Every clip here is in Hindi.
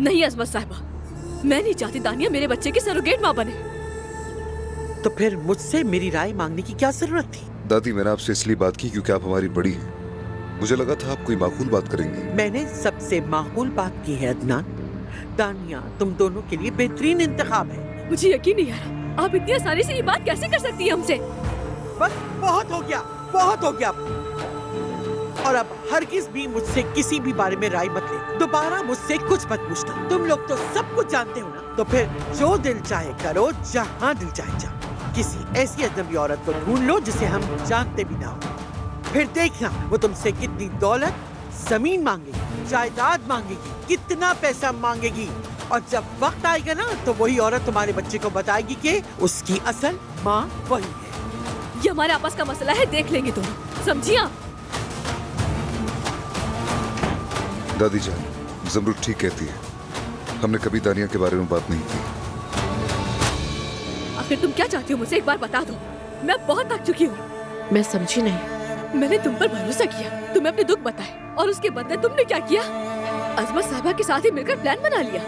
नहीं अजमत साहिबा, मैं नहीं चाहती दानिया मेरे बच्चे की सरोगेट माँ बने। तो फिर मुझसे मेरी राय मांगने की क्या जरूरत थी? दादी, मैंने आपसे इसलिए बात की क्योंकि आप हमारी बड़ी हैं। मुझे लगा था आप कोई माकूल बात करेंगी। मैंने सबसे माकूल बात की है अदनान। दानिया तुम दोनों के लिए बेहतरीन इंतखाब है। मुझे यकीन नहीं आ रहा, आप इतनी आसानी से ये बात कैसे कर सकती है हमसे? बस बहुत हो गया, बहुत हो गया। और अब हरगिज भी मुझसे किसी भी बारे में राय मत ले। दोबारा मुझसे कुछ मत पूछना। तुम लोग तो सब कुछ जानते हो ना, तो फिर जो दिल चाहे करो, जहाँ दिल चाहे जाओ। किसी ऐसी अजनबी औरत को ढूंढ लो जिसे हम जानते भी ना हो। फिर देखना वो तुमसे कितनी दौलत, जमीन मांगेगी, जायदाद मांगेगी, कितना पैसा मांगेगी। और जब वक्त आएगा ना, तो वही औरत तुम्हारे बच्चे को बताएगी कि उसकी असल माँ वही है। ये हमारे आपस का मसला है, देख लेंगे दोनों, समझी आप? दादी जान, जमरुद ठीक कहती है। हमने कभी दानिया के बारे में बात नहीं की। आखिर तुम क्या चाहती हो मुझसे, एक बार बता दो। मैं बहुत थक चुकी हूँ। मैं समझी नहीं। मैंने तुम पर भरोसा किया, तुम्हें अपने दुख बताए, और उसके बदले तुमने क्या किया? अजमत साहिबा के साथ ही मिलकर प्लान बना लिया।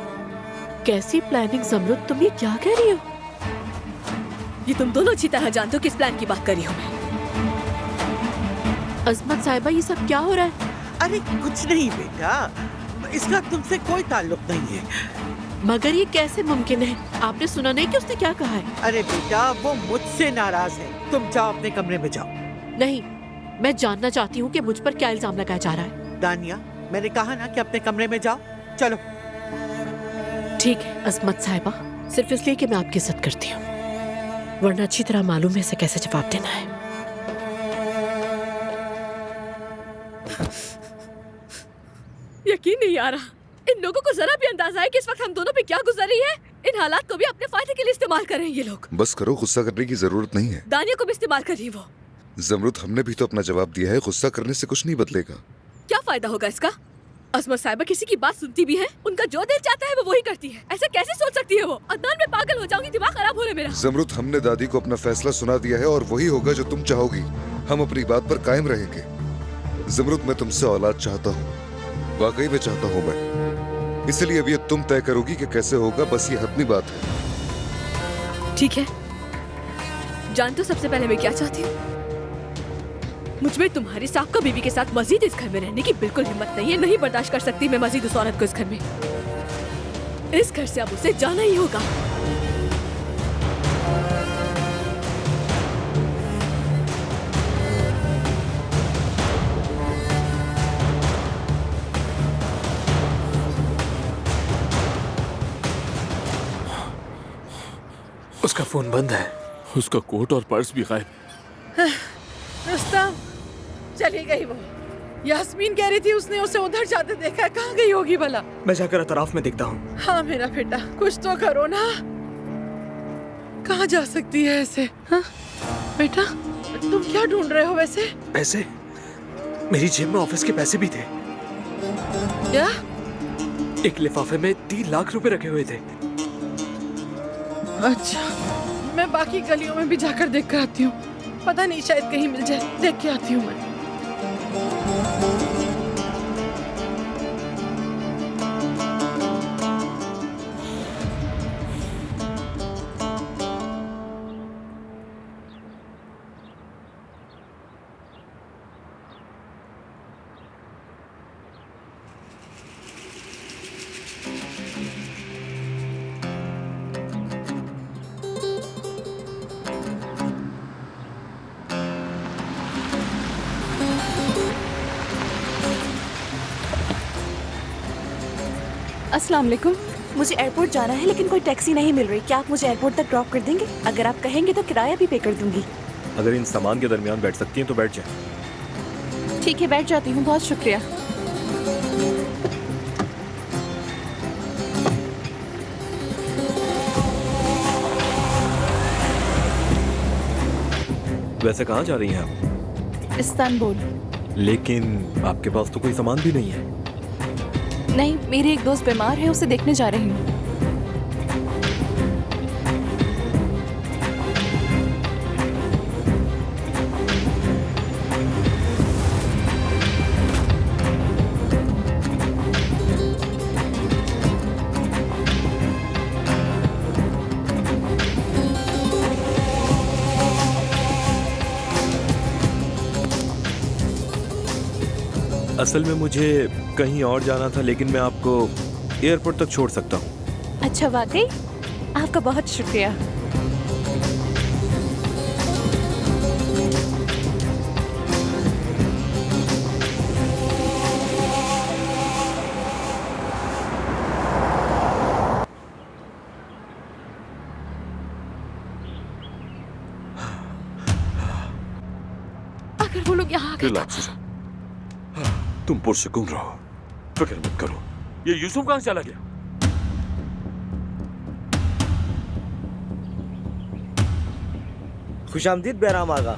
कैसी प्लानिंग जमरुद, तुम ये क्या कह रही हो? ये तुम दोनों अच्छी तरह जानते हो किस प्लान की बात कर रही हूँ मैं। अजमत साहिबा, ये सब क्या हो रहा है? अरे कुछ नहीं बेटा, इसका तुमसे कोई ताल्लुक नहीं है। मगर ये कैसे मुमकिन है? आपने सुना नहीं कि उसने क्या कहा है? अरे बेटा, वो मुझसे नाराज है। तुम जाओ अपने कमरे में जाओ। नहीं, मैं जानना चाहती हूँ कि मुझ पर क्या इल्जाम लगाया जा रहा है। दानिया, मैंने कहा ना कि अपने कमरे में जाओ। चलो। ठीक है अजमत साहिबा, सिर्फ इसलिए कि मैं आपकी इज्जत करती हूँ, वरना अच्छी तरह मालूम है इसे कैसे जवाब देना है। यकीन नहीं आ रहा, इन लोगों को जरा भी अंदाजा है कि इस वक्त हम दोनों पे क्या गुजर रही है। इन हालात को भी अपने फायदे के लिए इस्तेमाल कर रहे हैं ये लोग। बस करो, गुस्सा करने की जरूरत नहीं है। दानिया को भी इस्तेमाल कर रही है वो। जमरुद, हमने भी तो अपना जवाब दिया है। गुस्सा करने से कुछ नहीं बदलेगा। क्या फायदा होगा इसका? अजमत साहिबा किसी की बात सुनती भी है? उनका जो दिल चाहता है वो वही करती है। ऐसे कैसे सोच सकती है वो? अदनान, मैं पागल हो जाऊंगी, दिमाग खराब हो रहा है मेरा। जमरुद, हमने दादी को अपना फैसला सुना दिया है और वही होगा जो तुम चाहोगी। हम अपनी बात पर कायम रहेंगे। जमरुद, मैं तुमसे औलाद चाहता हूँ, वाकई में चाहता हूँ मैं। इसलिए अब ये तुम तय करोगी कि कैसे होगा, बस ये हतमी बात है। ठीक है, जानते हो सबसे पहले मैं क्या चाहती हूँ? मुझमें तुम्हारी साबका बीवी के साथ मजीद इस घर में रहने की बिल्कुल हिम्मत नहीं है। नहीं बर्दाश्त कर सकती मैं मजीद उस औरत को इस घर में। इस घर से अब उसे जाना ही होगा। उसका फोन बंद है। उसका कोट और पर्स भी गायब। रुस्तम, चली गई वो। यास्मीन कह रही थी उसने उसे उधर जाते देखा है। कहाँ गई होगी भला? मैं जाकर अतराफ में देखता हूँ। हाँ मेरा बेटा, कुछ तो करो ना। कहाँ जा सकती है ऐसे? हाँ बेटा, तुम क्या ढूंढ रहे हो वैसे? पैसे? मेरी जेब में ऑफिस के पैसे भी थे। क्या? एक लिफाफे में 3 लाख रुपए रखे हुए थे। अच्छा, मैं बाकी गलियों में भी जाकर देख कर आती हूँ। पता नहीं, शायद कहीं मिल जाए। देख के आती हूँ मैं। अस्सलाम वालेकुम। मुझे एयरपोर्ट जाना है लेकिन कोई टैक्सी नहीं मिल रही। क्या आप मुझे एयरपोर्ट तक ड्रॉप कर देंगे? अगर आप कहेंगे तो किराया भी पे कर दूंगी। अगर इन सामान के दरमियान बैठ सकती हैं तो बैठ जाएं। ठीक है, बैठ जाती हूँ, बहुत शुक्रिया। वैसे कहाँ जा रही हैं आप? इस्तांबुल। लेकिन आपके पास तो कोई सामान भी नहीं है। नहीं, मेरी एक दोस्त बीमार है, उसे देखने जा रही हूँ। असल में मुझे कहीं और जाना था, लेकिन मैं आपको एयरपोर्ट तक छोड़ सकता हूँ। अच्छा वाकई, आपका बहुत शुक्रिया। अगर वो लोग यहाँ आ गए तो- रिलैक्स हो जाओ। तुम पुरसुकून रहो, फिक्र मत करो। ये यूसुफ कहाँ चला गया? खुशामदीद बैराम आगा।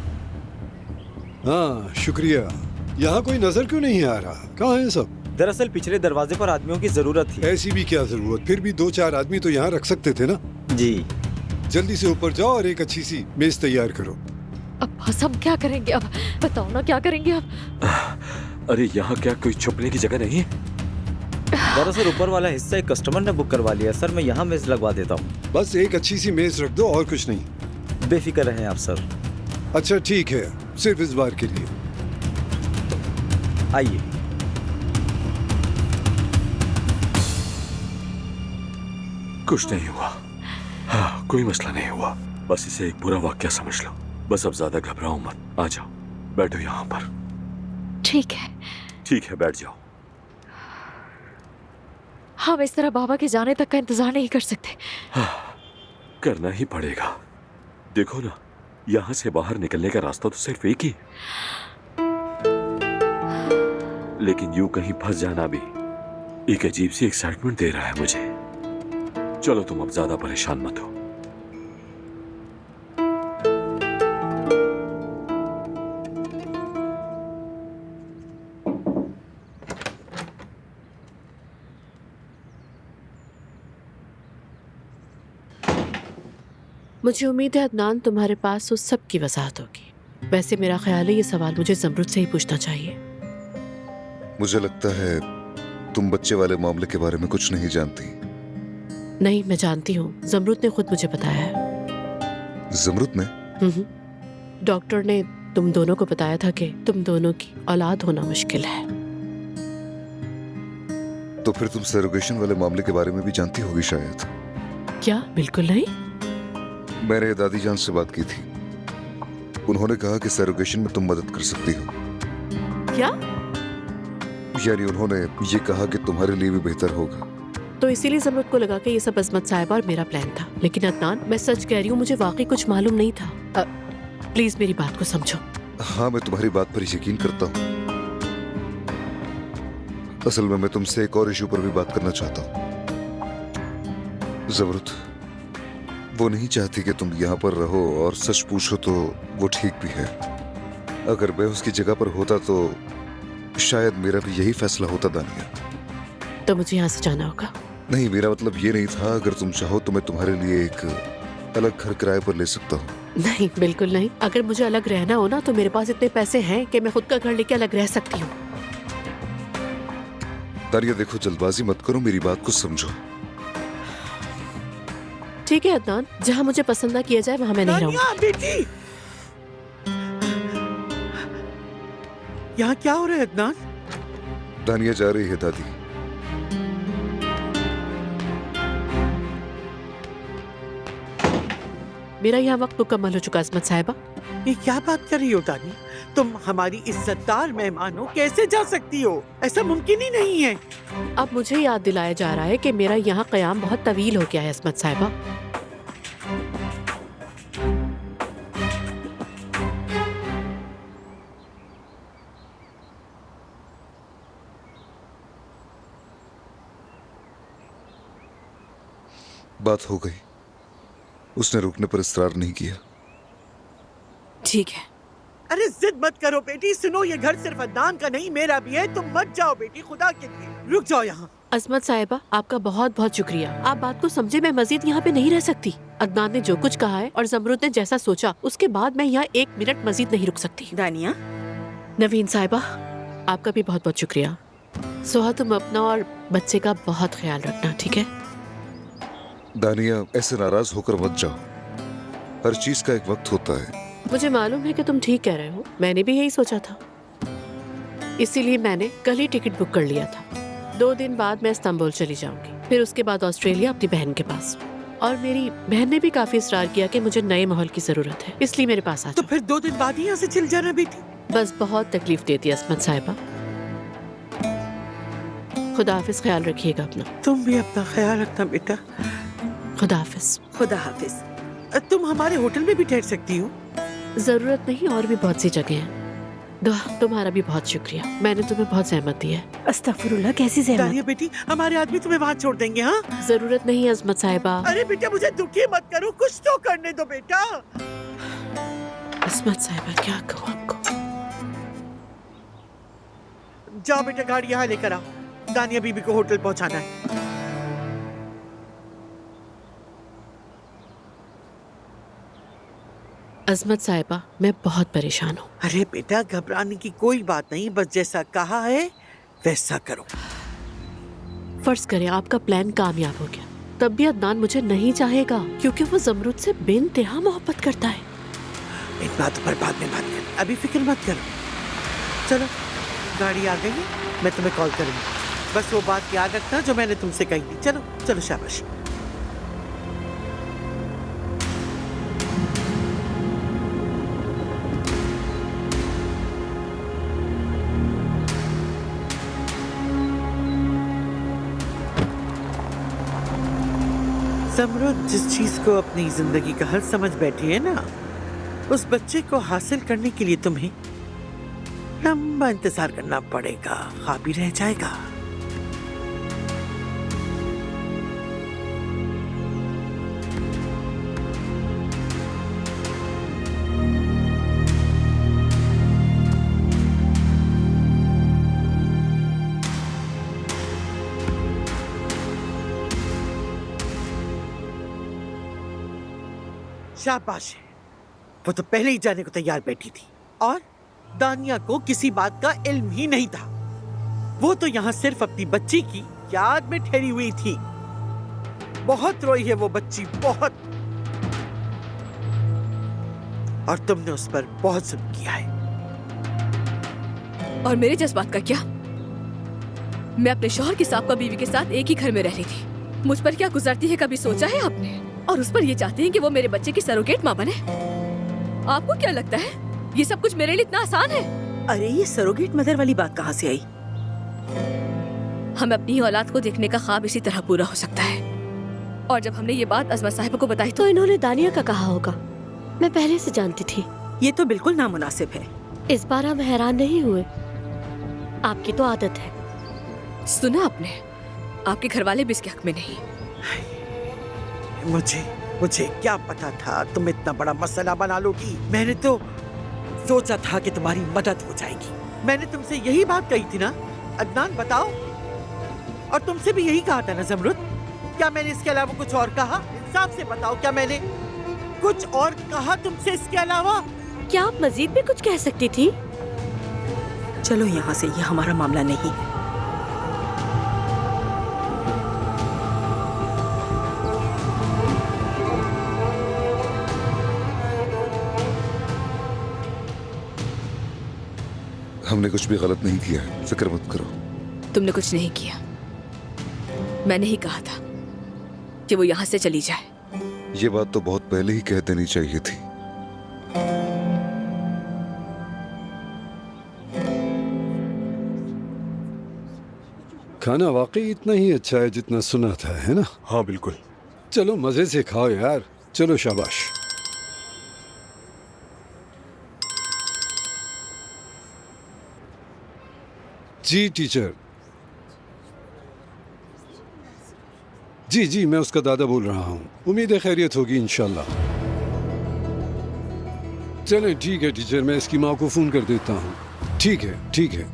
हाँ शुक्रिया। यहाँ कोई नजर क्यों नहीं आ रहा? कहाँ हैं सब? दरअसल पिछले दरवाजे पर आदमियों की जरूरत थी। ऐसी भी क्या जरूरत, फिर भी 2-4 आदमी तो यहाँ रख सकते थे ना। जी जल्दी से ऊपर जाओ और एक अच्छी सी मेज तैयार करो। अब बस हम क्या करेंगे? अब बताओ ना, क्या करेंगे अब? अरे यहाँ क्या कोई छुपने की जगह नहीं है? दरअसल ऊपर वाला हिस्सा एक कस्टमर ने बुक करवा लिया सर, मैं यहाँ मेज लगवा देता हूँ। बस एक अच्छी सी मेज रख दो और कुछ नहीं। बेफिक्र रहें आप सर। अच्छा ठीक है, सिर्फ इस बार के लिए। आइए। कुछ नहीं हुआ। हाँ, कोई मसला नहीं हुआ। बस इसे एक बुरा वाक्या समझ लो। बस अब ज्यादा घबराओ मत। आ जाओ, बैठो यहाँ पर। ठीक है। ठीक है, बैठ जाओ। हम इस तरह बाबा के जाने तक का इंतजार नहीं कर सकते। हाँ, करना ही पड़ेगा। देखो ना, यहाँ से बाहर निकलने का रास्ता तो सिर्फ एक ही है, लेकिन यूं कहीं फंस जाना भी एक अजीब सी एक्साइटमेंट दे रहा है मुझे। चलो तुम अब ज्यादा परेशान मत हो। मुझे उम्मीद है अदनान तुम्हारे पास उस सब की वजाहत होगी। वैसे मेरा ख्याल है ये सवाल मुझे ज़मरुद से ही पूछना चाहिए। मुझे लगता है तुम बच्चे वाले मामले के बारे में कुछ नहीं जानती। नहीं, मैं जानती हूँ। ज़मरुद ने खुद मुझे बताया है। ज़मरुद ने? डॉक्टर ने तुम दोनों को बताया था कि तुम दोनों की औलाद होना मुश्किल है। तो फिर तुम सरोगेशन वाले मामले के बारे में भी जानती होगी शायद। क्या? बिल्कुल नहीं। मैंने दादी जान से बात की थी। उन्होंने कहा कि सरोगेशन में तुम मदद कर सकती हो। क्या? यानी उन्होंने ये कहा कि तुम्हारे लिए भी बेहतर होगा। तो इसीलिए ज़मरुद को लगा कि ये सब अजमत साहिबा और मेरा प्लान था। लेकिन अदनान, मैं सच कह रही हूँ, मुझे वाकई कुछ मालूम नहीं था। प्लीज मेरी बात को समझो। हाँ, मैं तुम्हारी बात पर यकीन करता हूँ। असल में मैं तुमसे एक और इशू पर भी बात करना चाहता हूँ। ज़मरुद वो नहीं चाहती कि तुम यहाँ पर रहो, और सच पूछो तो वो ठीक भी है। अगर मैं उसकी जगह पर होता तो शायद मेरा भी यही फैसला होता दानिया। तो मुझे यहाँ से जाना होगा? नहीं, मेरा मतलब ये नहीं था। अगर तुम चाहो तो मैं तुम्हारे लिए एक अलग घर किराए पर ले सकता हूँ। नहीं, बिल्कुल नहीं। अगर मुझे अलग रहना हो ना, तो मेरे पास इतने पैसे हैं कि मैं खुद का घर लेके अलग रह सकती हूँ। दानिया देखो, जल्दबाजी मत करो, मेरी बात को समझो। ठीक है अदनान, जहाँ मुझे पसंद ना किया जाए वहाँ मैं नहीं रहूँगी। दानिया बेटी, यहाँ क्या हो रहा है अदनान? दानिया जा रही है दादी। मेरा यहाँ वक्त मुकम्मल हो चुका अजमत साहिबा। ये क्या बात कर रही हो दानी? तुम हमारी इज्जतदार मेहमान हो, कैसे जा सकती हो? ऐसा मुमकिन ही नहीं है। अब मुझे याद दिलाया जा रहा है कि मेरा यहाँ क़याम बहुत तवील हो गया है अजमत साहिबा। बात हो गई। उसने रुकने पर इसरार नहीं किया। ठीक है। अरे जिद मत करो बेटी, सुनो, ये घर सिर्फ अदनान का नहीं, मेरा भी है। तुम मत जाओ बेटी, खुदा के लिए रुक जाओ यहाँ। अजमत साहिबा, आपका बहुत बहुत शुक्रिया। आप बात को समझे, मैं मजीद यहाँ पे नहीं रह सकती। अदनान ने जो कुछ कहा है और ज़मरुद ने जैसा सोचा, उसके बाद मैं यहाँ 1 मिनट मजीद नहीं रुक सकती। दानिया, नवीन साहिबा, आपका भी बहुत बहुत शुक्रिया। सोहा, तुम अपना और बच्चे का बहुत ख्याल रखना, ठीक है? दानिया, ऐसे नाराज होकर मत जाओ। हर चीज का एक वक्त होता है। मुझे मालूम है कि तुम ठीक कह रहे हो। मैंने भी यही सोचा था। इसीलिए मैंने कल ही टिकट बुक कर लिया था। 2 दिन बाद मैं इस्तांबुल चली जाऊंगी, फिर उसके बाद ऑस्ट्रेलिया अपनी बहन के पास। और मेरी बहन ने भी काफी इसरार किया कि मुझे नए माहौल की जरूरत है, इसलिए मेरे पास आ तो जाओ। फिर 2 दिन बाद ही यहाँ से चल जाना बेटी। बस बहुत तकलीफ देती है असमत साहिबा। खुदा हाफिज, ख्याल रखिएगा अपना। तुम भी अपना ख्याल रखना बेटा। खुदा हाफिज। खुदा हाफिज। तुम हमारे होटल में भी ठहर सकती हो। जरूरत नहीं, और भी बहुत सी जगह हैं। दुआ, तुम्हारा भी बहुत शुक्रिया, मैंने तुम्हें बहुत सहमत दी है। अस्तगफुरुल्लाह, कैसी ज़हमत? दानिया बेटी, हमारे आदमी तुम्हें वहाँ छोड़ देंगे। हाँ, जरूरत नहीं अजमत साहिबा। अरे बेटा, मुझे दुखी मत करो, कुछ तो करने दो बेटा। असमत साहिबा, क्या कहूँ आपको। जाओ बेटा, गाड़ी यहाँ लेकर आओ, दानिया बीबी को होटल पहुँचाना है। अजमत साहिबा, मैं बहुत परेशान हूँ। अरे बेटा, घबराने की कोई बात नहीं, बस जैसा कहा है वैसा करो। फर्ज करें आपका प्लान कामयाब हो गया, तब भी अदनान मुझे नहीं चाहेगा, क्योंकि वो जमरुद से बेइंतहा मोहब्बत करता है। इन बातों पर बाद में बात करें, अभी फिक्र मत करो। चलो, गाड़ी आ गई है, मैं तुम्हें कॉल करूंगी। बस वो बात याद रखना जो मैंने तुमसे कही थी। चलो चलो, शाबाश। ज़मरुद जिस चीज को अपनी जिंदगी का हल समझ बैठी है ना, उस बच्चे को हासिल करने के लिए तुम्हें लंबा इंतजार करना पड़ेगा, ख्वाब भी रह जाएगा। शाबाश है, वो तो पहले ही जाने को तैयार बैठी थी और दानिया को किसी बात का इल्म ही नहीं था। वो तो यहाँ सिर्फ अपनी बच्ची की याद में ठहरी हुई थी। बहुत रोई है वो बच्ची, बहुत। और तुमने उस पर बहुत जुल्म किया है। और मेरे जज्बात का क्या? मैं अपने शौहर की साबका बीवी के साथ एक ही घर में रह रही थी। मुझ पर क्या गुजरती है, कभी सोचा है आपने? और उस पर ये चाहते हैं कि वो मेरे बच्चे की सरोगेट माँ बने। आपको क्या लगता है ये सब कुछ मेरे लिए इतना आसान है? अरे ये सरोगेट मदर वाली बात कहाँ से आई? हमें अपनी ही औलाद को देखने का ख्वाब इसी तरह पूरा हो सकता है। और जब हमने ये बात अजमा साहिबा को बताई तो इन्होंने दानिया का कहा होगा। मैं पहले से जानती थी। ये तो बिल्कुल नामुनासिब है। इस बार हम हैरान नहीं हुए, आपकी तो आदत है। सुना आपने, आपके घर वाले भी इसके हक में नहीं। मुझे क्या पता था तुम इतना बड़ा मसला बना लोगी। मैंने तो सोचा था कि तुम्हारी मदद हो जाएगी। मैंने तुमसे यही बात कही थी ना, अदनान बताओ। और तुमसे भी यही कहा था ना ज़मरुद। क्या मैंने इसके अलावा कुछ और कहा? इंसाफ से बताओ, क्या मैंने कुछ और कहा तुमसे इसके अलावा? क्या आप मजीद भी कुछ कह सकती थी? चलो यहाँ से, ये हमारा मामला नहीं है। हमने कुछ भी गलत नहीं किया है, फिक्र मत करो। तुमने कुछ नहीं किया। मैंने ही कहा था कि वो यहाँ से चली जाए। ये बात तो बहुत पहले ही कह देनी चाहिए थी। खाना वाकई इतना ही अच्छा है जितना सुना था, है ना? हाँ बिल्कुल। चलो मजे से खाओ यार। चलो शाबाश। जी टीचर। जी मैं उसका दादा बोल रहा हूँ। उम्मीद है खैरियत होगी इंशाल्लाह। चलें ठीक है टीचर, मैं इसकी माँ को फोन कर देता हूँ। ठीक है।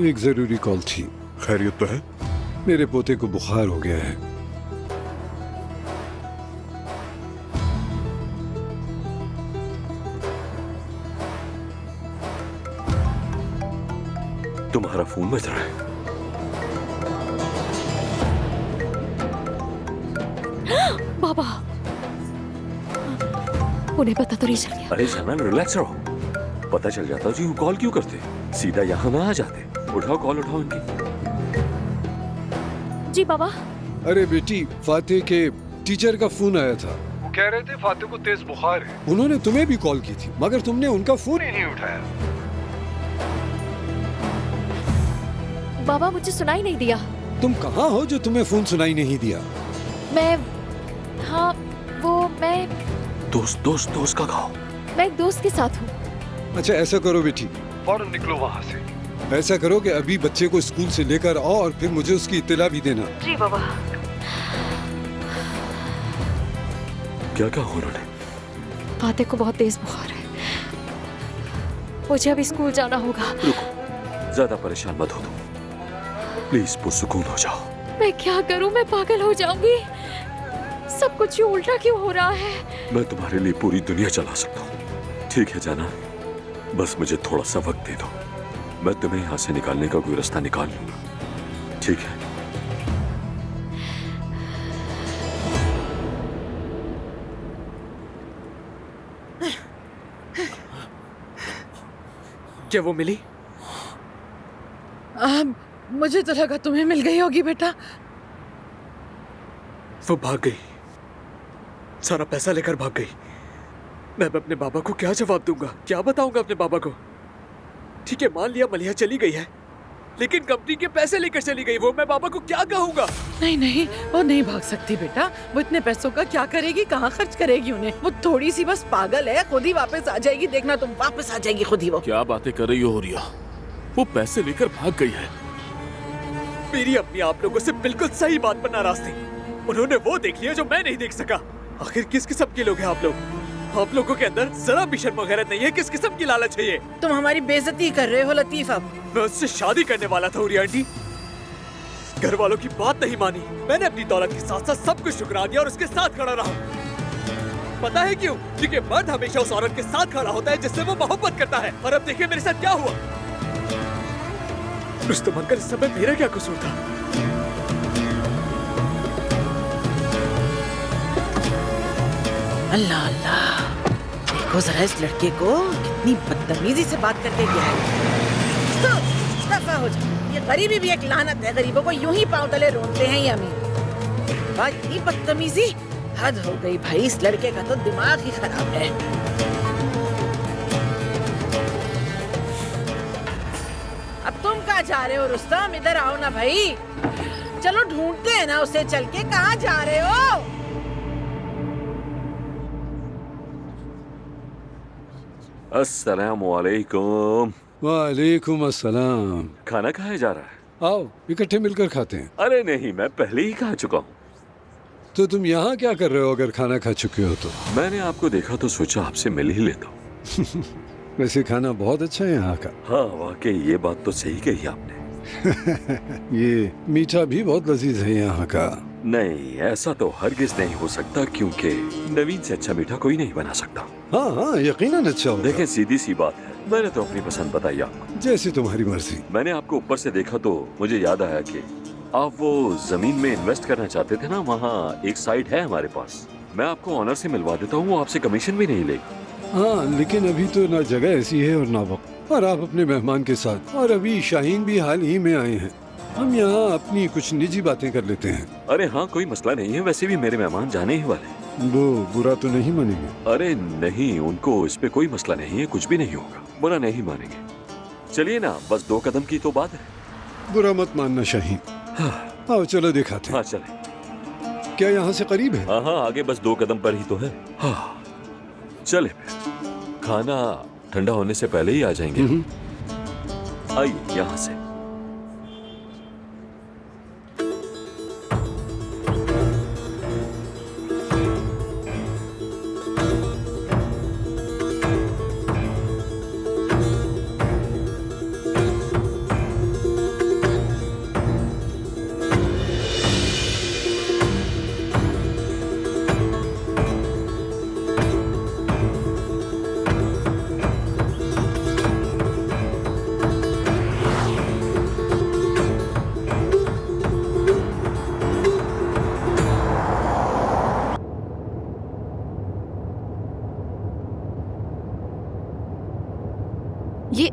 एक जरूरी कॉल थी। खैरियत तो है? मेरे पोते को बुखार हो गया है। तुम्हारा फोन बज रहा है। बाबा, उन्हें पता तो नहीं चल गया? अरे सना, रिलैक्स रहो। पता चल जाता जी वो कॉल क्यों करते, सीधा यहाँ ना आ जाते। उठाओ कॉल, उठाओ इनकी। जी बाबा। अरे बेटी, फातिह के टीचर का फोन आया था। वो कह रहे थे फातिह को तेज बुखार है। उन्होंने तुम्हें भी कॉल की थी मगर तुमने उनका फोन ही नहीं उठाया। बाबा मुझे सुनाई नहीं दिया। तुम कहाँ हो जो तुम्हें फोन सुनाई नहीं दिया? मैं दोस्त का गाओ। मैं एक दोस्त के साथ हूँ। अच्छा ऐसा करो बेटी, फौरन निकलो वहाँ से। ऐसा करो कि अभी बच्चे को स्कूल से लेकर आओ और फिर मुझे उसकी इत्तला भी देना। जी बाबा। क्या कहा उन्होंने? फातिह को बहुत तेज बुखार है, मुझे अभी स्कूल जाना होगा। रुको, ज्यादा परेशान मत हो तुम, प्लीज पुरसुकून हो जाओ। मैं क्या करूं, मैं पागल हो जाऊंगी। सब कुछ यूं उल्टा क्यों हो रहा है? मैं तुम्हारे लिए पूरी दुनिया चला सकता हूँ। ठीक है जाना, बस मुझे थोड़ा सा वक्त दे दो, मैं तुम्हें यहाँ से निकालने का कोई रास्ता निकाल लूंगा। ठीक है? क्या वो मिली? मुझे तो लगा तुम्हें मिल गई होगी बेटा। वो भाग गई, सारा पैसा लेकर भाग गई। मैं अब अपने बाबा को क्या जवाब दूंगा, क्या बताऊंगा अपने बाबा को? ठीक है मान लिया मलिहा चली गई है, लेकिन कंपनी के पैसे लेकर चली गई वो, मैं बाबा को क्या कहूंगा? नहीं नहीं, वो नहीं भाग सकती बेटा। वो इतने पैसों का क्या करेगी, कहाँ खर्च करेगी उन्हें? वो थोड़ी सी बस पागल है, खुद ही वापस आ जाएगी, देखना तुम, वापस आ जाएगी खुद ही वो। क्या बातें कर रही हो रिया? वो पैसे लेकर भाग गई है। मेरी अपनी आप लोगों से बिल्कुल सही बात पर नाराज थी, उन्होंने वो देख लिया जो मैं नहीं देख सका। आखिर किस किस्म के लोग हैं आप लोग? आप लोगों के अंदर जरा भी शर्म वगैरह नहीं है। किस किस्म की लालच है ये? तुम हमारी बेइज्जती कर रहे हो लतीफ। अब मैं उससे शादी करने वाला था उरी आंटी, घर वालों की बात नहीं मानी। मैंने अपनी दौलत के साथ साथ सब कुछ ठुकरा दिया और उसके साथ खड़ा रहा। पता है क्यों? क्योंकि मर्द हमेशा उस औरत के साथ खड़ा होता है जिससे वो मोहब्बत करता है। और अब देखिए मेरे साथ क्या हुआ। रुस्तम अंकल, इस समय मेरा क्या कसूर था? अल्लाह अल्लाह, देखो जरा इस लड़के को, कितनी बदतमीजी से बात करके गया है। तो दफा हो जाओ, ये गरीबी भी एक लानत है। गरीबों को यूं ही पांव तले रोनते हैं ये अमीर। भाई इतनी बदतमीजी, हद हो गई भाई। इस लड़के का तो दिमाग ही खराब है। अब तुम कहाँ जा रहे हो रुस्तम? इधर आओ ना भाई, चलो ढूंढते हैं ना उसे चल के। कहाँ जा रहे हो? अस्सलामुअलैकुम। वालेकुम अस्सलाम। खाना खाया जा रहा है? आओ इकट्ठे मिलकर खाते हैं। अरे नहीं, मैं पहले ही खा चुका हूँ। तो तुम यहाँ क्या कर रहे हो अगर खाना खा चुके हो तो? मैंने आपको देखा तो सोचा आपसे मिल ही लेता हूँ। वैसे खाना बहुत अच्छा है यहाँ का। हाँ वाकई, ये बात तो सही कही आपने। ये मीठा भी बहुत लजीज है यहाँ का। नहीं, ऐसा तो हरगिज नहीं हो सकता, क्योंकि नवीन से अच्छा मीठा कोई नहीं बना सकता। हाँ हाँ, यकीनन अच्छा होगा। देखें, सीधी सी बात है, मैंने तो अपनी पसंद बताई आपको। जैसी तुम्हारी मर्जी। मैंने आपको ऊपर से देखा तो मुझे याद आया कि आप वो जमीन में इन्वेस्ट करना चाहते थे ना, वहाँ एक साइट है हमारे पास। मैं आपको ऑनर से मिलवा देता हूँ, वो आपसे कमीशन भी नहीं लेगा। हाँ, लेकिन अभी तो ना जगह ऐसी है और ना वक्त, और आप अपने मेहमान के साथ, और अभी शाहीन भी हाल ही में आए हैं। हम यहाँ अपनी कुछ निजी बातें कर लेते हैं। अरे हाँ, कोई मसला नहीं है। वैसे भी मेरे मेहमान जाने ही वाले। वो बुरा तो नहीं मानेंगे? अरे नहीं, उनको इस पे कोई मसला नहीं है, कुछ भी नहीं होगा, बुरा नहीं मानेंगे। चलिए ना, बस 2 कदम की तो बात है। बुरा मत मानना शाहीन। हाँ। आओ चलो दिखाते हैं। हाँ चले। क्या यहाँ से करीब है? हाँ हाँ, आगे बस 2 कदम पर ही तो है। हाँ चले, खाना ठंडा होने से पहले ही आ जाएंगे। आइए यहाँ से।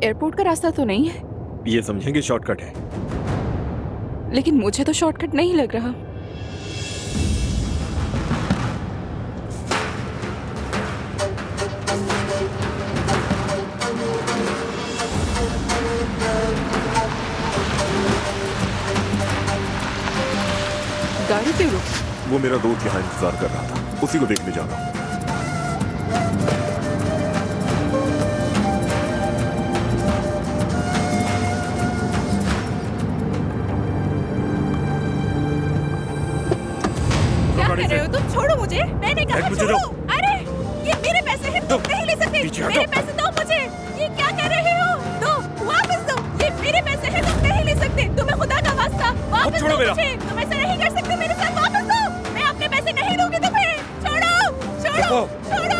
ये एयरपोर्ट का रास्ता तो नहीं है, ये समझेंगे शॉर्टकट है। लेकिन मुझे तो शॉर्टकट नहीं लग रहा। गाड़ी क्यों रुकी? वो मेरा दोस्त यहाँ इंतजार कर रहा था, उसी को देखने जा रहा हूँ। क्या कर रहे हो तुम? छोड़ो मुझे, मैंने कहा छोड़ो। अरे ये मेरे पैसे हैं, तुम नहीं ले सकते। मेरे पैसे दो मुझे। ये क्या कर रहे हो? दो, वापस दो। ये मेरे पैसे हैं, तुम नहीं ले सकते। तुम्हें खुदा का वास्ता वापस दो मुझे। तुम ऐसा नहीं कर सकते मेरे साथ, वापस दो। मैं अपने पैसे नहीं दूंगी तुम्हें। छोड़ो, छोड़ो, छोड़ो।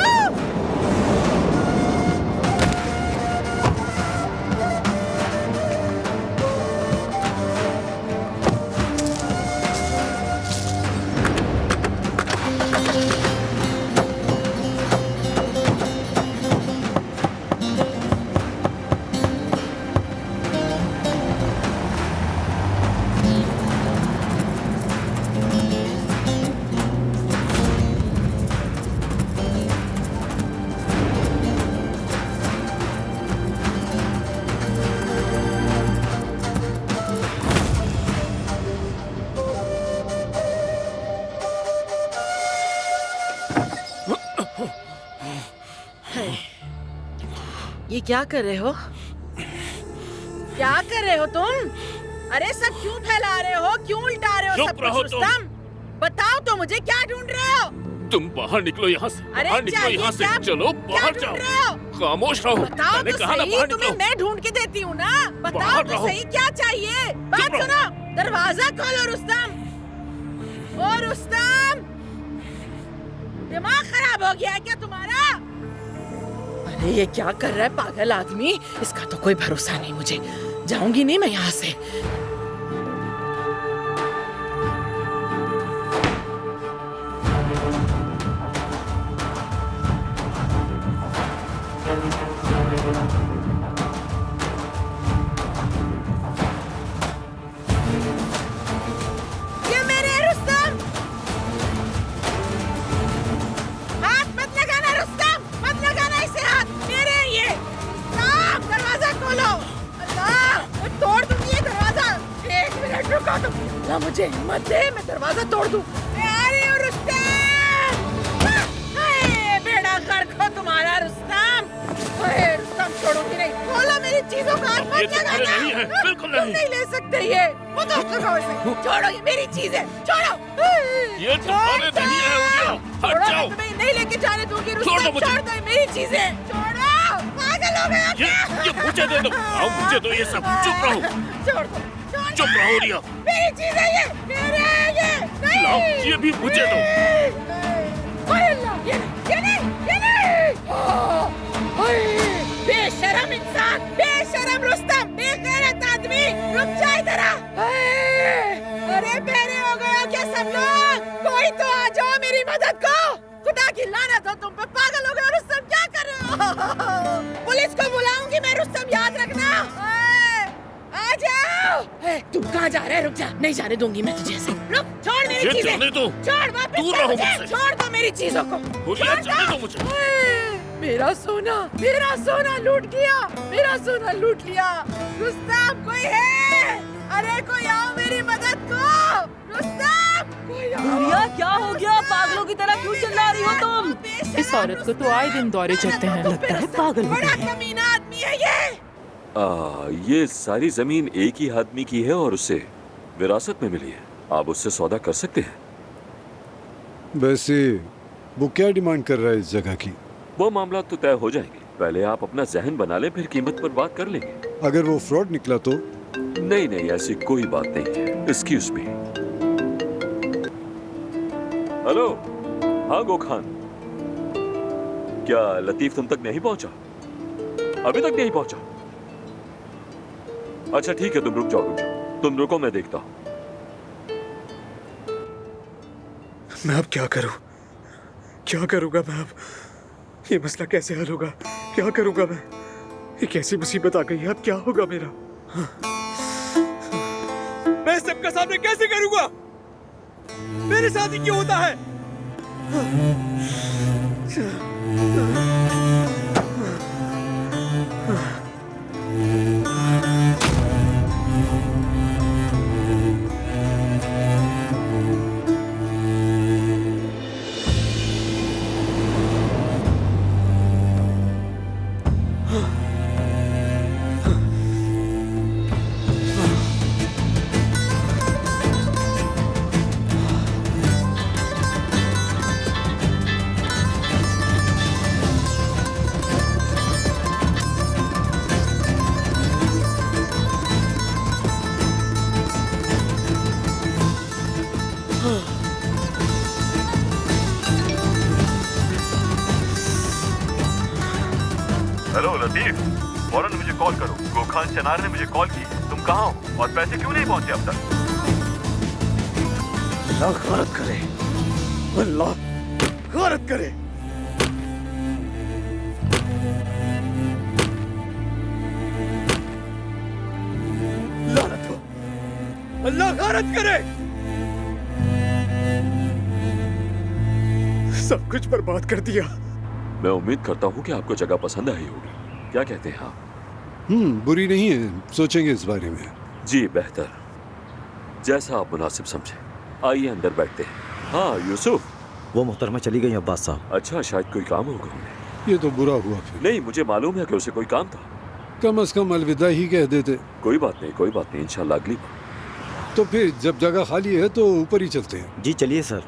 ये क्या कर रहे हो? क्या कर रहे हो तुम? अरे सब क्यों फैला रहे हो? क्यों उल्टा रहे हो सब कुछ? रुस्तम, बताओ तो मुझे, क्या ढूंढ रहे हो? तुम बाहर निकलो यहाँ से। अरे बाहर निकलो यहाँ से। चलो बाहर जाओ। खामोश रहो। बताओ मैंने तो कहा ना सही, बाहर तुम्हें निकलो। मैं ढूंढ के देती हूँ ना। बताओ बाहर तो रहो। सही, क्या चाहिए? बात सुनो, दरवाजा खोलो रुस्तम। ओ रुस्तम, दिमाग खराब हो गया है क्या तुम्हारा? अरे ये क्या कर रहा है पागल आदमी? इसका तो कोई भरोसा नहीं। मुझे जाऊंगी नहीं मैं यहाँ से। ये मेरे रुस्तम, हाथ मत लगाना रुस्तम, मत लगाना इसे हाथ। मेरे ये दरवाजा खोलो। अल्लाह, मैं तोड़ दूंगी ये दरवाजा। एक मिनट रुको तुम। अल्लाह मुझे हिम्मत दे, मैं दरवाजा तोड़ दूं। मैं आ रही हूँ रुस्तम। बेड़ा गर्क हो तुम्हारा रुस्तम। रुस्तम छोड़ूंगी नहीं। खोलो मेरी चीजों का हाथ मत लगाना। नहीं है, बिल्कुल तुम नहीं ले सकते ये। वो तो छोड़ो, ये मेरी चीज है। छोड़ो। ये तुम्हारे नहीं है उड़िया। हट जाओ। मैं तुम्हें नहीं लेके जाने दूंगी छोड़ रुस्तम। दो मुझे। छोड़ दो, ये मेरी चीज है। छोड़ो, पागल हो गया क्या? ये मुझे दे दो। आओ मुझे दो ये सब। चुप रहो। छोड़ दो, छोड़ चुप रहो उड़िया। मेरी चीज है ये। मेरे है ये। नहीं। लाओ, ये भी मुझे दो। ओए अल्लाह, ये नहीं, ये नहीं। ओए, बेशरम इंसान, बेशरम रुस्तम, बेगैरत आदमी। रुक जा इधर आ। अरे बहरे हो गए हो क्या सब लोग? कोई तो आ जाओ मेरी मदद को। खुदा की लानत हो तुम पे, पागल हो गए हो रुस्तम। क्या कर रहे हो? पुलिस को बुलाऊंगी मैं रुस्तम, याद रखना। आ जाओ। तुम कहाँ जा रहे हैं? रुक जा, नहीं जाने दूंगी मैं तुझे ऐसे। रुक, छोड़ मेरी ये चीजें। जाने दो। छोड़, वापस दूर कर रहो मुझे। मुझसे। छोड़ दो मेरी चीजों को। उड़िया, छोड़ जाने दो। दो मुझे। मेरा सोना, मेरा सोना लूट गया। मेरा सोना लूट लिया। रुस्तम, कोई है? अरे कोई आओ मेरी मदद को। रुस्तम, कोई आओ। क्या हो गया? पागलों की तरह क्यों चिल्ला रही हो तुम? इस औरत को तो आए दिन दौरे चढ़ते हैं। लगता है पागल हो बड़ा गई है। कमीना आदमी है ये। ये सारी जमीन एक ही आदमी की है और उसे विरासत में मिली है। आप उससे सौदा कर सकते हैं। वैसे वो क्या डिमांड कर रहा है इस जगह की? वो मामला तो तय हो जाएंगे। पहले आप अपना जहन बना लें, फिर कीमत पर बात कर लेंगे। अगर वो फ्रॉड निकला तो? नहीं नहीं, ऐसी कोई बात नहीं है। Excuse me. हेलो, हाँ गो खान, क्या लतीफ तुम तक नहीं पहुंचा? अभी तक नहीं पहुंचा? अच्छा ठीक है, तुम रुक जाओ, तुम रुको, मैं देखता हूं। मैं अब क्या करूं? क्या करूंगा मैं अब? ये मसला कैसे हल होगा? क्या करूंगा मैं? एक ऐसी मुसीबत आ गई है, अब क्या होगा मेरा? मैं सबका सामने कैसे करूंगा? मेरे साथ ही क्यों होता है? हेलो लतीफ, फौरन मुझे कॉल करो। गोखान चनार ने मुझे कॉल की है। तुम कहाँ हो और पैसे क्यों नहीं पहुंचे अब तक? अल्लाह गारत करे, अल्लाह गारत करे। लानत हो, अल्लाह गारत करे। सब कुछ बर्बाद कर दिया। मैं उम्मीद करता हूँ कि आपको जगह पसंद आई होगी। क्या कहते हैं आप? बुरी नहीं है, सोचेंगे इस बारे में। जी बेहतर, जैसा आप मुनासिब समझे। आइए अंदर बैठते हैं। हाँ यूसुफ, वो मोहतरमा चली गई अब्बास साहब। अच्छा, शायद कोई काम होगा उन्हें। ये तो बुरा हुआ फिर। नहीं, मुझे मालूम है कि उसे कोई काम था। कम से कम अलविदा ही कह देते। कोई बात नहीं, कोई बात नहीं, इंशाल्लाह अगली बार। तो फिर जब जगह खाली है तो ऊपर ही चलते हैं। जी चलिए सर,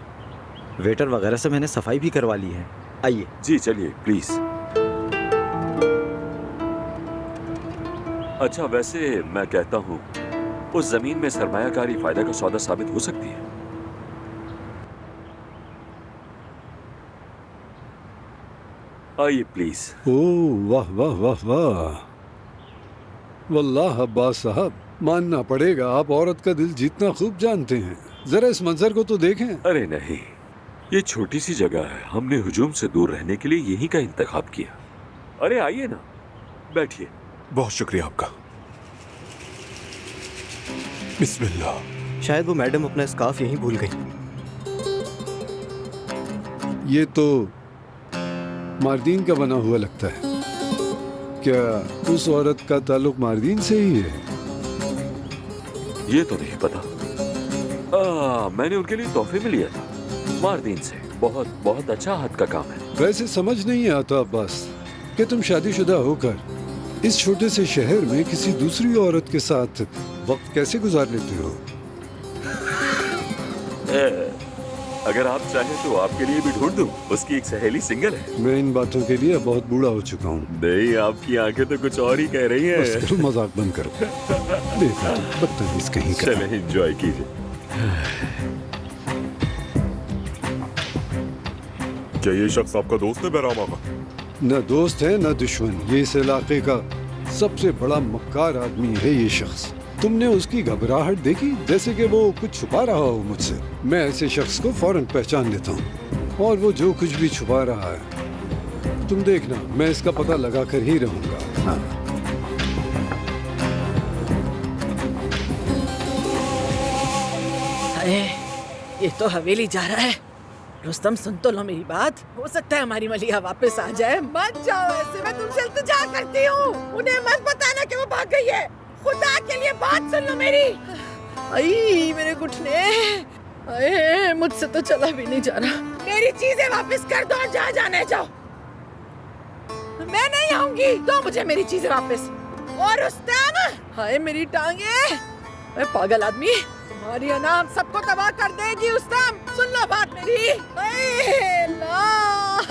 वेटर वगैरह से मैंने सफाई भी करवा ली है। आइए। जी चलिए प्लीज। अच्छा, वैसे मैं कहता हूँ उस जमीन में सरमायाकारी फायदा का सौदा साबित हो सकती है। आइए प्लीज। ओह वाह वाह वाह वाह, वल्लाह अब्बास साहब, मानना पड़ेगा आप औरत का दिल जीतना खूब जानते हैं। जरा इस मंजर को तो देखें। अरे नहीं, ये छोटी सी जगह है, हमने हुजूम से दूर रहने के लिए यहीं का इंतखाब किया। अरे आइए ना, बैठिए। बहुत शुक्रिया आपका। बिस्मिल्लाह। शायद वो मैडम अपना स्कार्फ यहीं भूल गई। ये तो मार्दीन का बना हुआ लगता है। क्या उस औरत का ताल्लुक मार्दीन से ही है? ये तो नहीं पता। मैंने उनके लिए तोहफे में लिया था मार्दीन से। बहुत बहुत अच्छा हाथ का काम है। वैसे समझ नहीं आता अब्बास कि तुम शादीशुदा होकर इस छोटे से शहर में किसी दूसरी औरत के साथ वक्त कैसे गुजार लेते हो। अगर आप चाहें तो आपके लिए भी ढूंढ दूं। उसकी एक सहेली सिंगल है। मैं इन बातों के लिए बहुत बूढ़ा हो चुका हूँ। नहीं, आपकी आंखें तो कुछ और ही कह रही हैं। बस करो, मजाक बंद करो। देखो तुम बदतमीज कहीं का। चले एंजॉय कीजिए। क्या ये शख्स आपका दोस्त है बहरामा का? न दोस्त है न दुश्मन। ये इस इलाके का सबसे बड़ा मक्कार आदमी है ये शख्स। तुमने उसकी घबराहट देखी, जैसे कि वो कुछ छुपा रहा हो मुझसे। मैं ऐसे शख्स को फौरन पहचान लेता हूँ, और वो जो कुछ भी छुपा रहा है, तुम देखना, मैं इसका पता लगा कर ही रहूंगा। हाँ। अरे ये तो हवेली जा रहा है। रुस्तम, सुन तो लो मेरी बात। हो सकता है हमारी मलिया वापस आ जाए। मत जाओ ऐसे, मैं तुमसे इल्तिजा करती हूँ। उन्हें मत बताना कि वो भाग गई है। खुदा के लिए बात सुन लो मेरी। आई मेरे घुटने, अरे मुझसे तो चला भी नहीं जा रहा। मेरी चीजें वापस कर दो और जहाँ जाने जाओ। मैं नहीं आऊंगी, तो मुझे मेरी चीजें वापस। और रुस्तम, हाय मेरी टांगे। अरे पागल आदमी, तुम्हारी अनाम सबको तबाह कर देगी। रुस्तम, सुन लो बात मेरी। अल्लाह,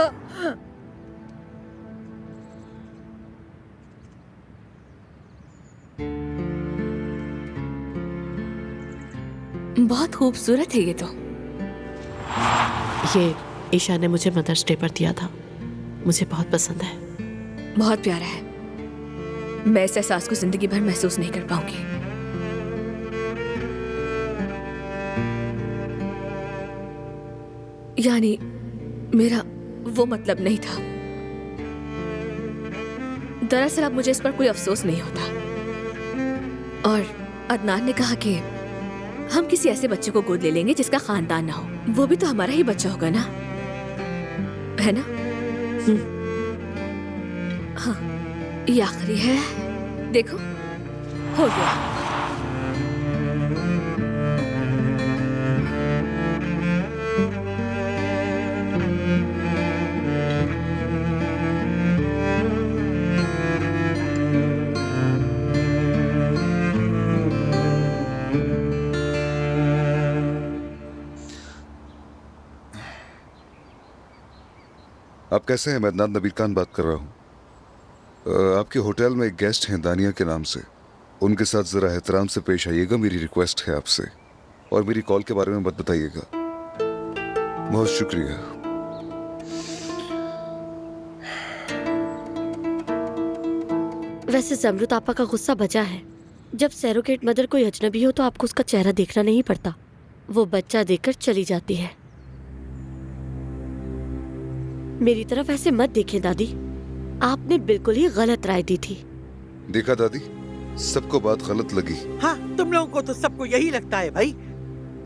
बहुत खूबसूरत है ये तो। ये ईशा ने मुझे मदर्स डे पर दिया था। मुझे बहुत पसंद है। बहुत प्यारा है। मैं इस एहसास को जिंदगी भर महसूस नहीं कर पाऊंगी। यानी मेरा वो मतलब नहीं था। दरअसल अब मुझे इस पर कोई अफसोस नहीं होता। और अदनान ने कहा कि हम किसी ऐसे बच्चे को गोद ले लेंगे जिसका खानदान ना हो। वो भी तो हमारा ही बच्चा होगा ना, है ना? हाँ, ये आखिरी है। देखो, हो गया। आप कैसे हैं? मैं अदनान नबील खान बात कर रहा हूँ। आपके होटल में एक गेस्ट हैं दानिया के नाम से। उनके साथ ज़रा एहतराम से पेश आइएगा, मेरी रिक्वेस्ट है आपसे। और मेरी कॉल के बारे में मत बताइएगा। बहुत शुक्रिया। वैसे ज़मरुद आपा का गुस्सा बचा है। जब सैरोगेट मदर कोई अजनबी हो तो आपको उसका चेहरा देखना नहीं पड़ता, वो बच्चा देखकर चली जाती है। मेरी तरफ ऐसे मत देखें दादी, आपने बिल्कुल ही गलत राय दी थी। देखा दादी, सबको बात गलत लगी। हाँ, तुम लोगों को तो सबको यही लगता है भाई।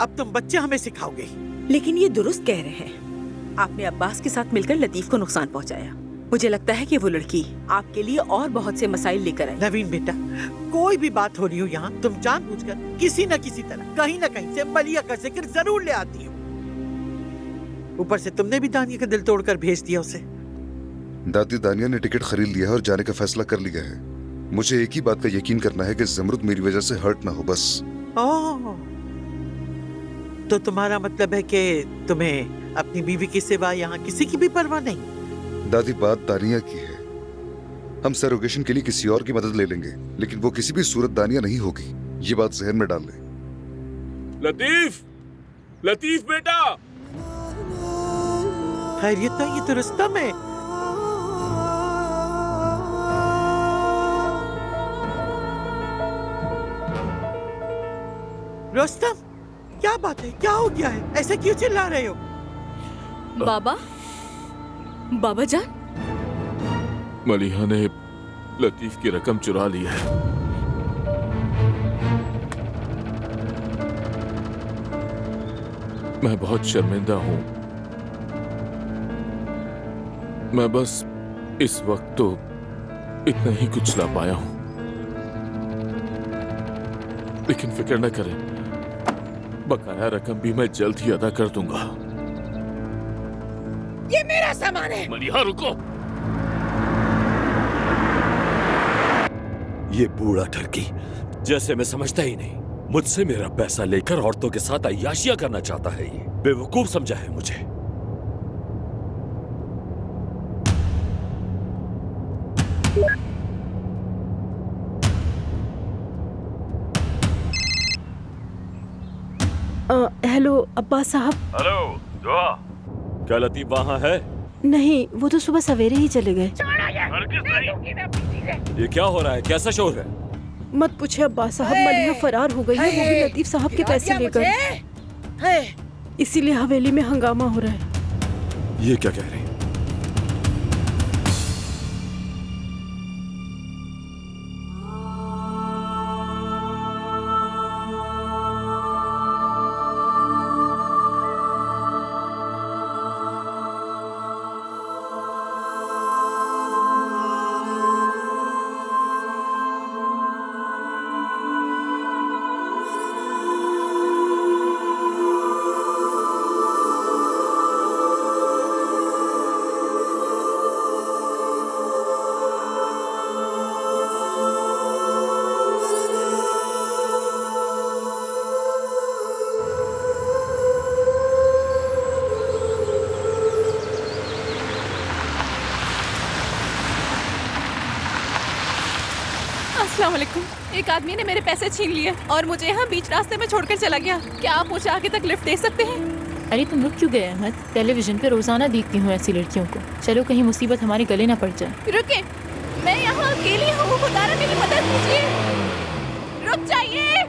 अब तुम बच्चे हमें सिखाओगे। लेकिन ये दुरुस्त कह रहे हैं। आपने अब्बास के साथ मिलकर लतीफ को नुकसान पहुंचाया। मुझे लगता है कि वो लड़की आपके लिए और बहुत से मसाइल लेकर आई। नवीन बेटा, कोई भी बात हो रही हो यहाँ, तुम जानबूझकर किसी न किसी तरह कहीं न कहीं से मलिया का जिक्र जरूर ले आती हो। ऊपर से तुमने भी दानिया का दिल तोड़कर भेज दिया उसे। दादी, दानिया ने टिकट खरीद लिया है और जाने का फैसला कर लिया है। मुझे एक ही बात का यकीन करना है कि ज़मरुद मेरी वजह से हर्ट ना हो, बस। ओह, तो तुम्हारा मतलब है कि तुम्हें अपनी बीवी की सिवा यहाँ किसी की भी परवाह नहीं? दादी, बात दानिया की है। हम सरोगेशन के लिए किसी और की मदद ले लेंगे, लेकिन वो किसी भी सूरत दानिया नहीं होगी। ये बात जहन में डाल ले। लतीफ, लतीफ बेटा। खैरियत है? ये तो रुस्तम है। रुस्तम, क्या बात है? क्या हो गया है? ऐसे क्यों चिल्ला रहे हो? बाबा, बाबा जान। मलिहा ने लतीफ की रकम चुरा ली है। मैं बहुत शर्मिंदा हूँ। मैं बस इस वक्त तो इतना ही कुछ ला पाया हूं, लेकिन फिक्र न करें, बकाया रकम भी मैं जल्द ही अदा कर दूंगा। ये मेरा सामान है। मलिहा रुको। ये बूढ़ा ठरकी जैसे मैं समझता ही नहीं, मुझसे मेरा पैसा लेकर औरतों के साथ अय्याशियां करना चाहता है। ये बेवकूफ समझा है मुझे। हेलो अब्बास साहब। हेलो दुआ, क्या लतीफ वहाँ है? नहीं, वो तो सुबह सवेरे ही चले गए। ये क्या हो रहा है? कैसा शोर है? मत पूछे अब्बास साहब, मलिहा फरार हो गई है, वो भी लतीफ साहब के पैसे लेकर। इसीलिए हवेली में हंगामा हो रहा है। ये क्या कह रहे हैं? एक आदमी ने मेरे पैसे छीन लिए और मुझे यहाँ बीच रास्ते में छोड़कर चला गया। क्या आप मुझे आगे तक लिफ्ट दे सकते हैं? अरे तुम रुक क्यों गए अहमद? टेलीविजन पे रोजाना देखती हूँ ऐसी लड़कियों को। चलो कहीं मुसीबत हमारे गले ना पड़ जाए। रुके, मैं यहाँ अकेली हूँ, खुदा मेरी मदद कीजिए। रुक जाइए।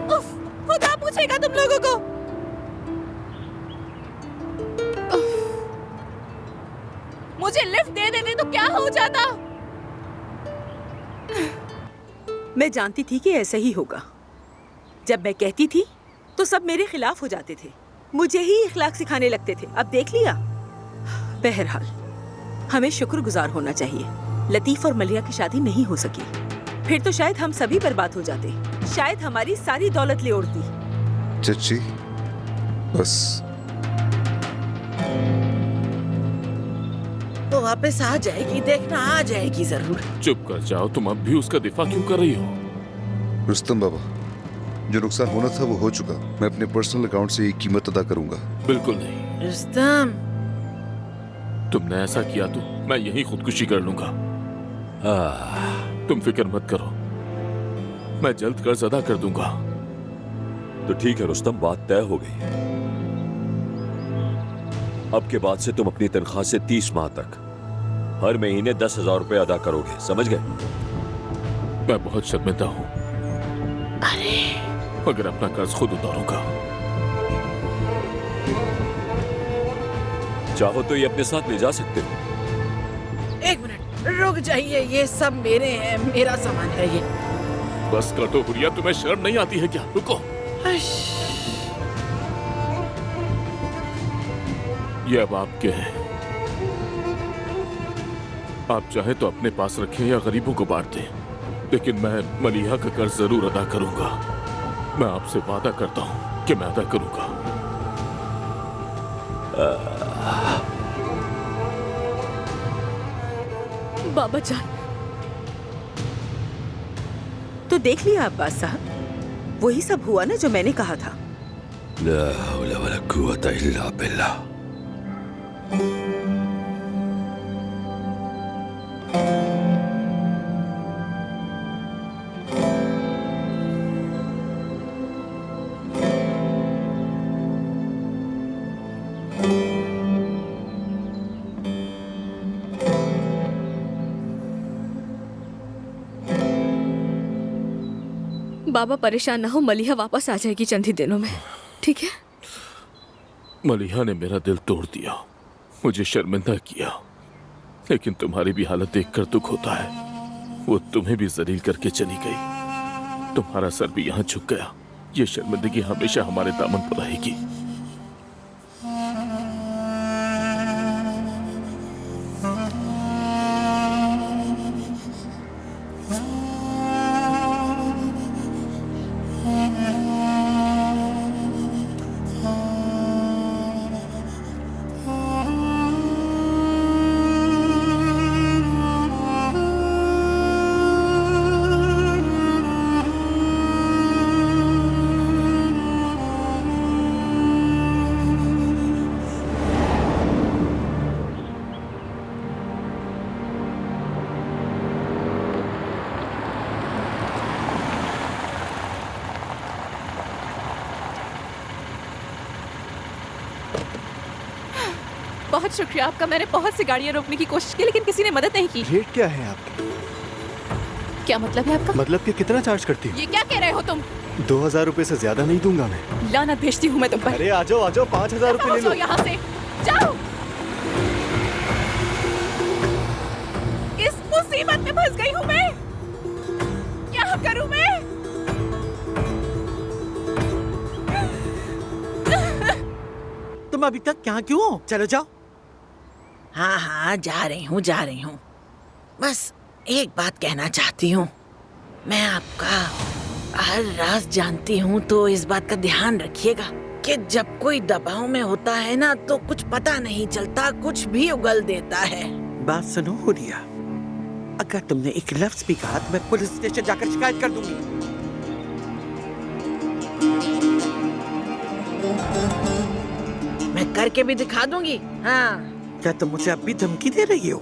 उफ, खुदा पूछेगा तुम लोगों को। मुझे लिफ्ट दे देते तो क्या हो जाता? मैं जानती थी कि ऐसा ही होगा। जब मैं कहती थी तो सब मेरे खिलाफ हो जाते थे, मुझे ही इखलाक सिखाने लगते थे। अब देख लिया। बहरहाल हमें शुक्रगुजार होना चाहिए। लतीफ और मलिया की शादी नहीं हो सकी, फिर तो शायद हम सभी बर्बाद हो जाते, शायद हमारी सारी दौलत ले उड़ती। चची बस। वो वापस आ जाएगी, देखना, आ जाएगी जरूर। चुप कर जाओ, तुम अब भी उसका दिफा क्यों कर रही हो? रुस्तम बाबा, जो नुकसान होना था वो हो चुका। मैं अपने पर्सनल अकाउंट से ये कीमत अदा करूंगा। बिल्कुल नहीं। रुस्तम, तुमने ऐसा किया तो मैं यही खुदकुशी कर लूंगा। तुम फिक्र मत करो, मैं जल्द कर्ज अदा कर दूंगा। तो ठीक है रुस्तम, बात तय हो गई। अब के बाद से तुम अपनी तनख्वाह से 30 माह तक हर महीने 10,000 रुपए अदा करोगे, समझ गए? मैं बहुत शर्मिंदा हूँ, मगर अपना कर्ज खुद उतारूंगा। चाहो तो ये अपने साथ ले जा सकते हो। एक मिनट रुक जाइए, ये सब मेरे हैं, मेरा सामान है ये। बस कर दो हुरिया, तुम्हें शर्म नहीं आती है क्या? रुको, ये अब आपके हैं। आप चाहे तो अपने पास रखें या गरीबों को बांट दें, लेकिन मैं मलिहा का कर्ज जरूर अदा करूंगा। मैं आपसे वादा करता हूं कि मैं अदा करूंगा। बाबा जान, तो देख लिया अब्बास साहब, वही सब हुआ ना जो मैंने कहा था। ला हौला वला कुव्वता इल्ला बिल्लाह। बाबा परेशान ना हो, मलिहा वापस आ जाएगी चंद ही दिनों में, ठीक है? मलिहा ने मेरा दिल तोड़ दिया, मुझे शर्मिंदा किया, लेकिन तुम्हारी भी हालत देखकर दुख होता है। वो तुम्हें भी जलील करके चली गई, तुम्हारा सर भी यहाँ झुक गया। ये शर्मिंदगी हमेशा हमारे दामन पर रहेगी। बहुत शुक्रिया आपका। मैंने बहुत सी गाड़ियाँ रोकने की कोशिश की, लेकिन किसी ने मदद नहीं की। रेट क्या है आपकी? क्या मतलब है आपका? मतलब कि कितना चार्ज करती हो? ये क्या कह रहे हो तुम? 2,000 रुपए से ज्यादा नहीं दूंगा मैं। लानत भेजती हूँ मैं तुम पर। अरे आ जाओ 5,000 रुपए ले लो। यहाँ से जाओ। इस मुसीबत में फंस गई हूँ मैं, क्या करूँ मैं? तुम अभी तक यहाँ क्यों हो? चलो जाओ। हाँ हाँ जा रही हूँ। बस एक बात कहना चाहती हूँ, मैं आपका हर राज जानती हूँ, तो इस बात का ध्यान रखिएगा कि जब कोई दबाव में होता है ना तो कुछ पता नहीं चलता, कुछ भी उगल देता है। बात सुनो हुरिया, अगर तुमने एक लफ्ज भी कहा तो मैं पुलिस स्टेशन जाकर शिकायत कर दूंगी। मैं करके भी दिखा दूंगी। हाँ। क्या तुम मुझे अब भी धमकी दे रही हो?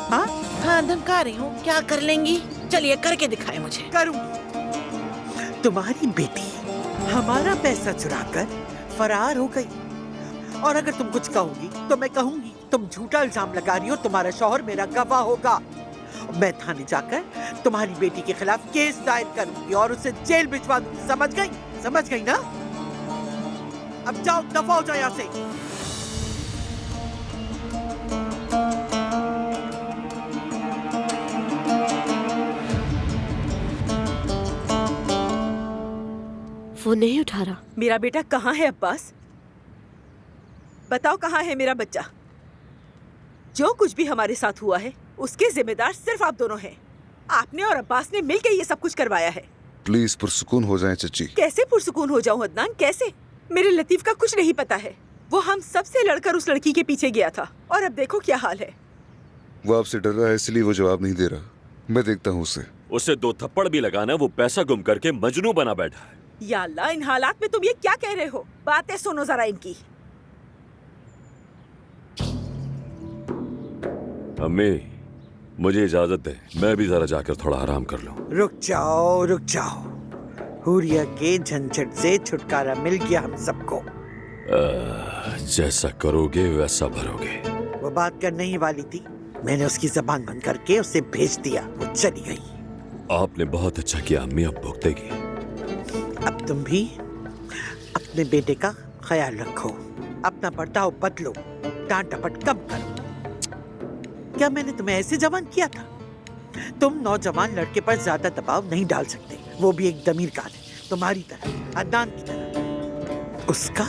हाँ हाँ धमका रही हूँ। क्या कर लेंगी? चलिए करके दिखाए मुझे। करूंगी। तुम्हारी बेटी हमारा पैसा चुराकर फरार हो गई, और अगर तुम कुछ कहोगी तो मैं कहूंगी तुम झूठा इल्जाम लगा रही हो, तुम्हारा शौहर मेरा गवाह होगा। मैं थाने जाकर तुम्हारी बेटी के खिलाफ केस दायर करूंगी और उसे जेल भिजवा दूंगी। समझ गई ना? अब जाओ, दफा हो जाओ यहाँ से। फोन नहीं उठा रहा। मेरा बेटा कहाँ है अब्बास? बताओ कहाँ है मेरा बच्चा? जो कुछ भी हमारे साथ हुआ है उसके जिम्मेदार सिर्फ आप दोनों हैं। आपने और अब्बास ने मिलकर ये सब कुछ करवाया है। प्लीज पुरसुकून हो जाएं चची। कैसे पुरसुकून हो जाऊं अदनान, कैसे? मेरे लतीफ का कुछ नहीं पता है। वो हम सबसे लड़कर उस लड़की के पीछे गया था और अब देखो क्या हाल है। वो आपसे डर रहा है इसलिए वो जवाब नहीं दे रहा। मैं देखता हूँ उसे 2 थप्पड़ भी लगाना, वो पैसा गुम करके मजनू बना बैठा है। या अल्लाह, इन हालात में तुम ये क्या कह रहे हो? बातें सुनो जरा इनकी। अम्मी, मुझे इजाजत दे, मैं भी जरा जाकर थोड़ा आराम कर लूं। रुक जाओ। हुरिया के झंझट से छुटकारा मिल गया हम सबको। जैसा करोगे वैसा भरोगे। वो बात करने ही वाली थी, मैंने उसकी जबान बंद करके उसे भेज दिया, वो चली गई। आपने बहुत अच्छा किया अम्मी, अब भुगतेगी। अब तुम भी अपने बेटे का ख्याल रखो, अपना बर्ताव बदलो, डांट डपट कम करो। क्या मैंने तुम्हें ऐसे जवान किया था? तुम नौजवान लड़के पर ज्यादा दबाव नहीं डाल सकते, वो भी एक दमीर का है, तुम्हारी तरह, अदनान की तरह। उसका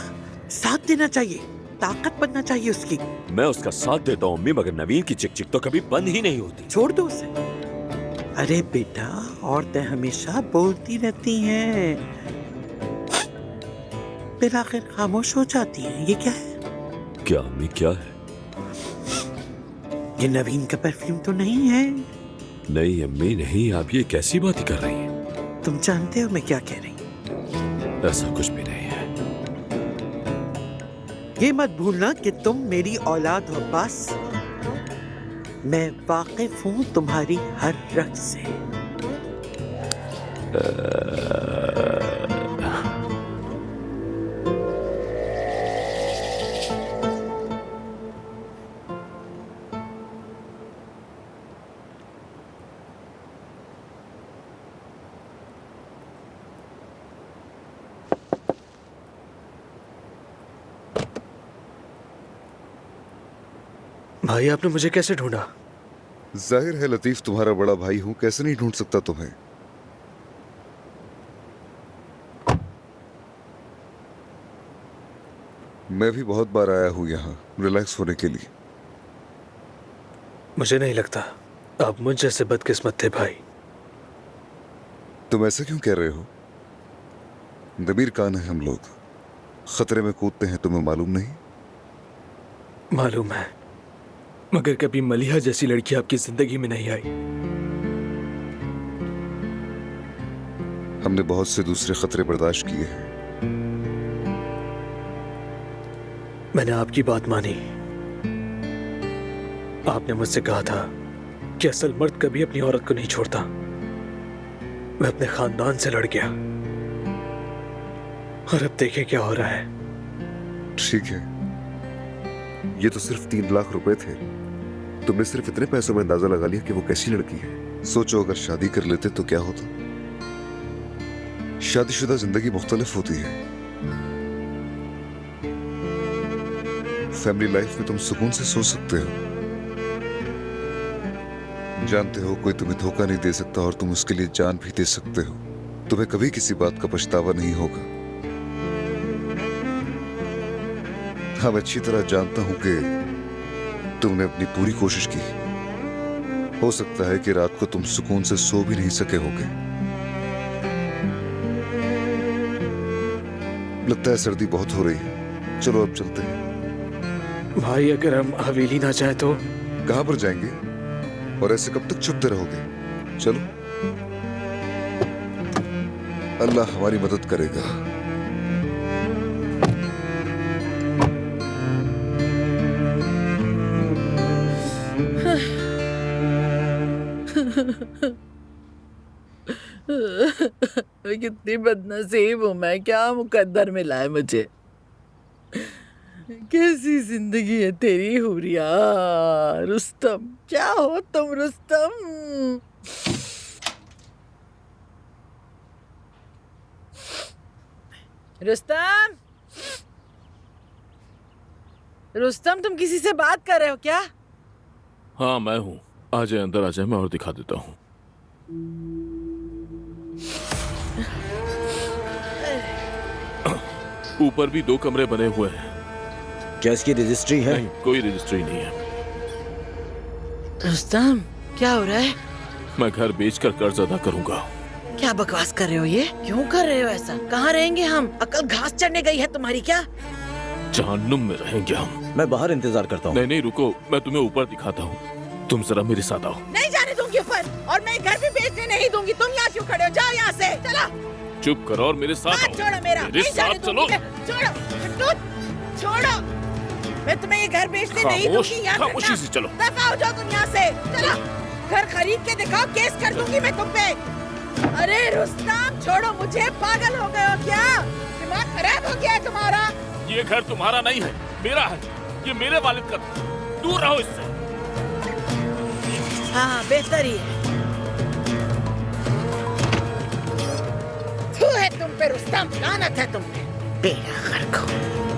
साथ देना चाहिए, ताकत बनना चाहिए उसकी। मैं उसका साथ देता हूँ अम्मी, मगर नवीन की चिक तो कभी बंद ही नहीं होती। छोड़ दो उसे। अरे बेटा, औरतें हमेशा बोलती रहती हैं, फिर आखिर खामोश हो जाती हैं। ये क्या है? क्या अम्मी, क्या है? ये नवीन का परफ्यूम तो नहीं है? नहीं अम्मी नहीं, आप ये कैसी बातें कर रही हैं? तुम जानते हो मैं क्या कह रही हूँ? ऐसा कुछ भी नहीं है। ये मत भूलना कि तुम मेरी औलाद हो अब्बास। मैं वाकिफ हूँ तुम्हारी हर रग से। भाई, आपने मुझे कैसे ढूंढा? जाहिर है लतीफ तुम्हारा बड़ा भाई हूं, कैसे नहीं ढूंढ सकता तुम्हें। मैं भी बहुत बार आया हूं यहाँ रिलैक्स होने के लिए। मुझे नहीं लगता आप मुझ जैसे बदकिस्मत थे भाई। तुम ऐसे क्यों कह रहे हो? दबीर कान है हम लोग, खतरे में कूदते हैं, तुम्हें मालूम नहीं? मालूम है, मगर कभी मलिहा जैसी लड़की आपकी जिंदगी में नहीं आई। हमने बहुत से दूसरे खतरे बर्दाश्त किए हैं। मैंने आपकी बात मानी। आपने मुझसे कहा था कि असल मर्द कभी अपनी औरत को नहीं छोड़ता। मैं अपने खानदान से लड़ गया और अब देखें क्या हो रहा है। ठीक है, ये तो सिर्फ 3 लाख रुपए थे। तुमने सिर्फ इतने पैसों में अंदाजा लगा लिया कि वो कैसी लड़की है। सोचो अगर शादी कर लेते तो क्या होता। शादीशुदा जिंदगी मुख्तलिफ होती है। फैमिली लाइफ में तुम सुकून से सो सकते हो। जानते हो कोई तुम्हें धोखा नहीं दे सकता और तुम उसके लिए जान भी दे सकते हो। तुम्हें कभी किसी बात का पछतावा नहीं होगा। हाँ, मैं अच्छी तरह जानता हूं कि तुमने अपनी पूरी कोशिश की। हो सकता है कि रात को तुम सुकून से सो भी नहीं सके होगे। लगता है सर्दी बहुत हो रही है, चलो अब चलते हैं। भाई, अगर हम हवेली ना चाहे तो? कहां पर जाएंगे और ऐसे कब तक छुपते रहोगे? चलो, अल्लाह हमारी मदद करेगा। कितनी बदनसीब हूँ मैं, क्या मुकद्दर मिला है मुझे। कैसी जिंदगी है तेरी हुरिया। रुस्तम, क्या हो तुम रुस्तम? रुस्तम, रुस्तम, तुम किसी से बात कर रहे हो क्या? हाँ मैं हूँ, आ जाए अंदर आ जाए, मैं और दिखा देता हूँ। ऊपर भी 2 कमरे बने हुए हैं। क्या इसकी रजिस्ट्री है? नहीं, कोई रजिस्ट्री नहीं है। रुस्तम, क्या हो रहा है? मैं घर बेचकर कर्ज अदा करूंगा। क्या बकवास कर रहे हो ये? क्यों कर रहे हो ऐसा? कहाँ रहेंगे हम? अकल घास चढ़ने गई है तुम्हारी क्या? जहन्नुम में रहेंगे हम। मैं बाहर इंतजार करता हूँ। नहीं नहीं रुको, मैं तुम्हें ऊपर दिखाता हूँ। तुम जरा मेरे साथ आओ। नहीं जाने दूंगी ऊपर, और मैं घर भी बेचने नहीं दूंगी। तुम यहाँ क्यों खड़े हो? जाओ यहाँ से, चलो। चुप करो और मेरे साथ आओ। छोड़ो मेरा, मेरे नहीं जाने साथ चलो। दूंगी मैं। छोड़ो, हटो, छोड़ो। मैं तुम्हें ये घर बेचने नहीं दूंगी। यहाँ खामोशी से चलो। दफा हो जाओ तुम यहाँ से, चलो। घर खरीद के दिखाओ, केस कर दूंगी मैं तुम पे। अरे रुस्तम, छोड़ो मुझे। पागल हो गए हो क्या? दिमाग खराब हो गया है तुम्हारा? ये घर तुम्हारा नहीं है, मेरा है। ये मेरे वालिद का था। दूर रहो इससे। हाँ, बेहतर ही है। थू है तुम पे रुस्तम, लानत है तुम पे। बेड़ा गर्क हो।